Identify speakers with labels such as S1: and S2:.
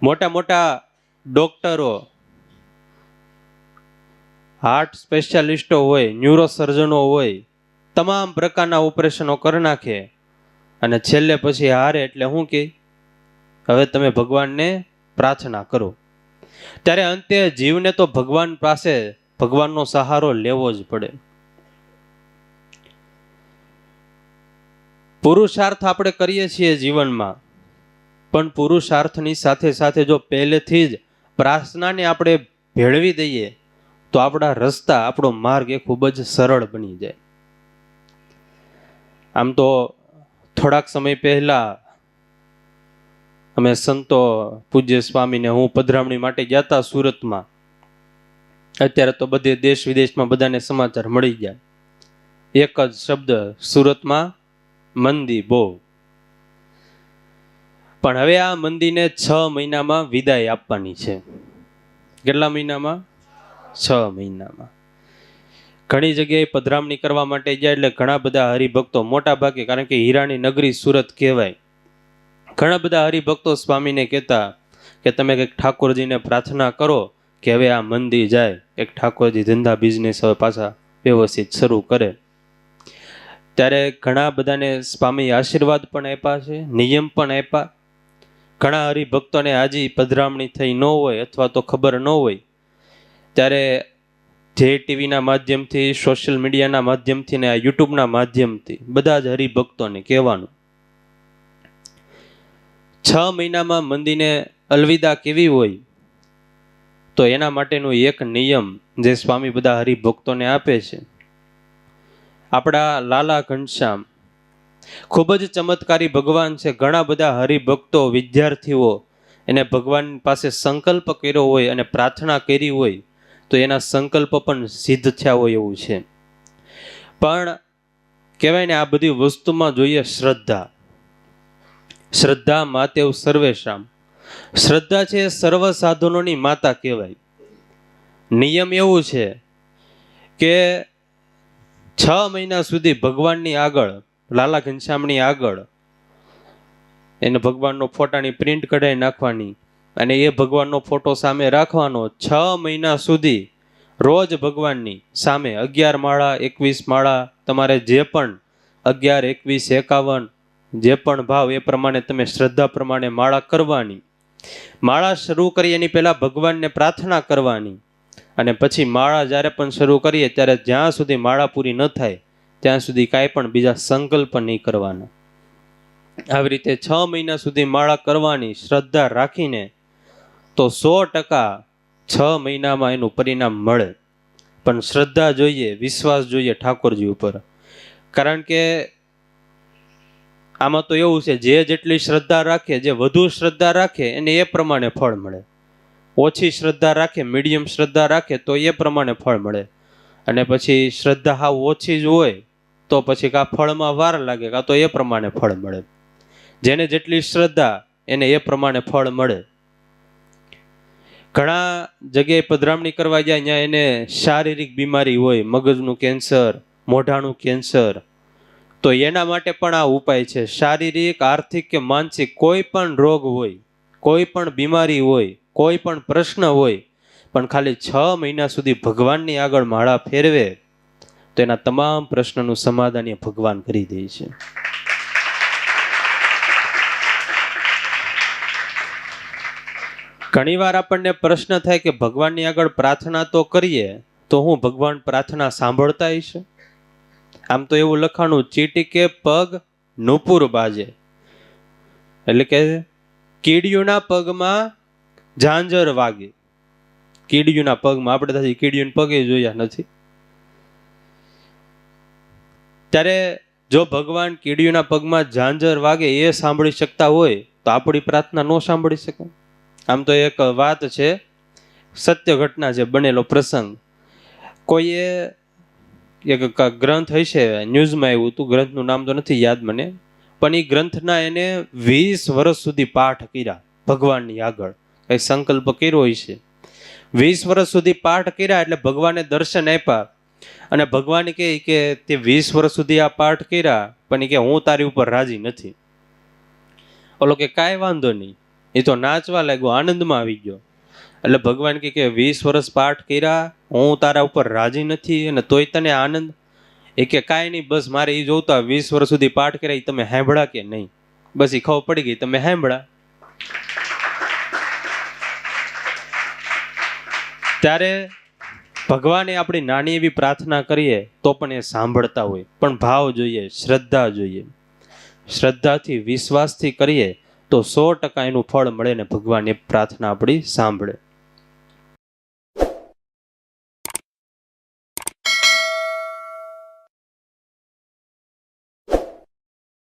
S1: મોટા મોટા ડોક્ટરો, હાર્ટ સ્પેશિયાલિસ્ટો હોય, ન્યુરો સર્જનો હોય, તમામ પ્રકારના ઓપરેશનો કરી નાખે અને છેલ્લે પછી હારે એટલે શું કે હવે તમે ભગવાનને પ્રાર્થના કરો. ત્યારે અંતે જીવને તો ભગવાન પાસે ભગવાનનો સહારો લેવો જ પડે. પુરુષાર્થ આપણે કરીએ છીએ જીવનમાં, પણ પુરુષાર્થની સાથે સાથે જો પહેલેથી જ પ્રાર્થનાને આપણે ભેળવી દઈએ તો આપણા રસ્તા, આપણો માર્ગ એ ખૂબ જ સરળ બની જાય. આમ તો થોડાક સમય પહેલા અમે સંતો પૂજ્ય સ્વામીને હું પધરામણી માટે ગયા હતા સુરતમાં. અત્યારે તો બધે દેશ વિદેશમાં બધાને સમાચાર મળી ગયા. એક જ શબ્દ, સુરતમાં મંદી બહુ. પણ હવે આ મંદીને 6 મહિનામાં વિદાય આપવાની છે. કેટલા મહિનામાં? 6 મહિનામાં. ઘણી જગ્યાએ પધરામણી કરવા માટે ગયા એટલે ઘણા બધા હરિભક્તો, મોટા ભાગે, કારણ કે હીરાની નગરી સુરત કહેવાય, ઘણા બધા હરિભક્તો સ્વામીને કહેતા કે તમે કંઈક ઠાકોરજીને પ્રાર્થના કરો કે હવે આ મંદી જાય, એક ઠાકોરજી ધંધા બિઝનેસ હવે પાછા વ્યવસ્થિત શરૂ કરે. ત્યારે ઘણા બધાને સ્વામી આશીર્વાદ પણ આપ્યા છે, નિયમ પણ આપ્યા. ઘણા હરિભક્તોને હજી પધરામણી થઈ ન હોય અથવા તો ખબર ન હોય ત્યારે જે ટીવીના માધ્યમથી, સોશિયલ મીડિયાના માધ્યમથી ને આ યુટ્યુબના માધ્યમથી બધા જ હરિભક્તોને કહેવાનું, 6 મહિનામાં મંદીને અલવિદા કેવી હોય તો એના માટેનો એક નિયમ જે સ્વામી બધા હરિભક્તોને આપે છે. આપણા લાલા ઘનશ્યામ ખૂબ જ ચમત્કારી ભગવાન છે. ઘણા બધા હરિભક્તો, વિદ્યાર્થીઓ એને ભગવાન પાસે સંકલ્પ કર્યો હોય અને પ્રાર્થના કરી હોય તો એના સંકલ્પ પણ સિદ્ધ થયા હોય એવું છે. પણ કહેવાય ને, આ બધી વસ્તુમાં જોઈએ શ્રદ્ધા. શ્રદ્ધા માતેવ સર્વેશામ. શ્રદ્ધા છે સર્વ સાધનોની માતા કહેવાય. નિયમ એવું છે કે 6 મહિના સુધી ભગવાનની આગળ, લાલા ઘનશ્યામની આગળ એને ભગવાનનો ફોટાની પ્રિન્ટ કઢાવી નાખવાની અને એ ભગવાનનો ફોટો સામે રાખવાનો. 6 મહિના સુધી રોજ ભગવાનની સામે 11 માળા, 21 માળા, તમારે જે પણ 11, 21, 51 જે પણ ભાવ એ પ્રમાણે તમે શ્રદ્ધા પ્રમાણે માળા કરવાની. માળા શરૂ કરી એની પહેલા ભગવાનને પ્રાર્થના કરવાની અને પછી માળા જ્યારે પણ શરૂ કરીએ ત્યારે જ્યાં સુધી માળા પૂરી ન થાય ત્યાં સુધી કાંઈ પણ બીજા સંકલ્પ નહીં કરવાના. આવી રીતે 6 મહિના સુધી માળા કરવાની શ્રદ્ધા રાખીને તો 100% 6 મહિનામાં એનું પરિણામ મળે. પણ શ્રદ્ધા જોઈએ, વિશ્વાસ જોઈએ ઠાકોરજી ઉપર. કારણ કે આમાં તો એવું છે, જે જેટલી શ્રદ્ધા રાખે, જે વધુ શ્રદ્ધા રાખે એને એ પ્રમાણે ફળ મળે. ઓછી શ્રદ્ધા રાખે, મીડિયમ શ્રદ્ધા રાખે તો એ પ્રમાણે ફળ મળે. અને પછી શ્રદ્ધા હાવ ઓછી જ હોય તો પછી કાં ફળમાં વાર લાગે કાં તો એ પ્રમાણે ફળ મળે. જેને જેટલી શ્રદ્ધા એને એ પ્રમાણે ફળ મળે. ઘણા જગ્યાએ પધરામણી કરવા જાય ત્યાં એને શારીરિક બીમારી હોય, મગજનું કેન્સર, મોઢાનું કેન્સર, તો એના માટે પણ આ ઉપાય છે. શારીરિક, આર્થિક કે માનસિક કોઈ પણ રોગ હોય, કોઈ પણ બીમારી હોય, કોઈ પણ પ્રશ્ન હોય, પણ ખાલી 6 મહિના સુધી ભગવાનની આગળ માળા ફેરવે તો એના તમામ પ્રશ્નનું સમાધાન એ ભગવાન કરી દે છે. ઘણીવાર આપણને પ્રશ્ન થાય કે ભગવાનની આગળ પ્રાર્થના તો કરીએ તો હું ભગવાન પ્રાર્થના સાંભળતા હશે? આમ તો એવું લખાણું, ચીટીકે પગ નુપુર બાજે, એટલે કે કીડીઓના પગમાં ઝાંઝર વાગે. કીડીઓના પગમાં, આપણે હજી કીડીઓના પગે જોયા નથી. ત્યારે જો ભગવાન કીડીઓના પગમાં ઝાંઝર વાગે એ સાંભળી શકતા હોય તો આપણી પ્રાર્થના ન સાંભળી શકે? આમ તો એક વાત છે, સત્ય ઘટના છે, બનેલો પ્રસંગ. કોઈએ એક ગ્રંથ હશે, ન્યૂઝમાં આવ્યું હતું, ગ્રંથનું નામ તો નથી યાદ મને, પણ એ ગ્રંથના એને 20 વર્ષ સુધી પાઠ કર્યા ભગવાનની આગળ. કઈ સંકલ્પ કર્યો હોય છે, 20 વર્ષ સુધી પાઠ કર્યા એટલે ભગવાને દર્શન આપ્યા અને ભગવાન કહે કે તે 20 વર્ષ સુધી આ પાઠ કર્યા પણ કે હું તારી ઉપર રાજી નથી. ઓલો કે કાંઈ વાંધો નહીં, એ તો નાચવા લાગ્યો, આનંદમાં આવી ગયો. એટલે ભગવાન કે 20 વર્ષ પાઠ કર્યા, હું તારા ઉપર રાજી નથી અને તોય તને આનંદ? એ કે કાંઈ નહીં, બસ મારે એ જોતા 20 વર્ષ સુધી પાઠ કર્યા, તમે સાંભળ્યા કે નહીં? બસ એ ખબર પડી ગઈ, તમે સાંભળ્યા. ત્યારે ભગવાને આપણી નાની એવી પ્રાર્થના કરીએ તો પણ એ સાંભળતા હોય, પણ ભાવ જોઈએ, શ્રદ્ધા જોઈએ. શ્રદ્ધાથી, વિશ્વાસથી કરીએ તો 100% એનું ફળ મળે ને ભગવાન એ પ્રાર્થના આપણી સાંભળે.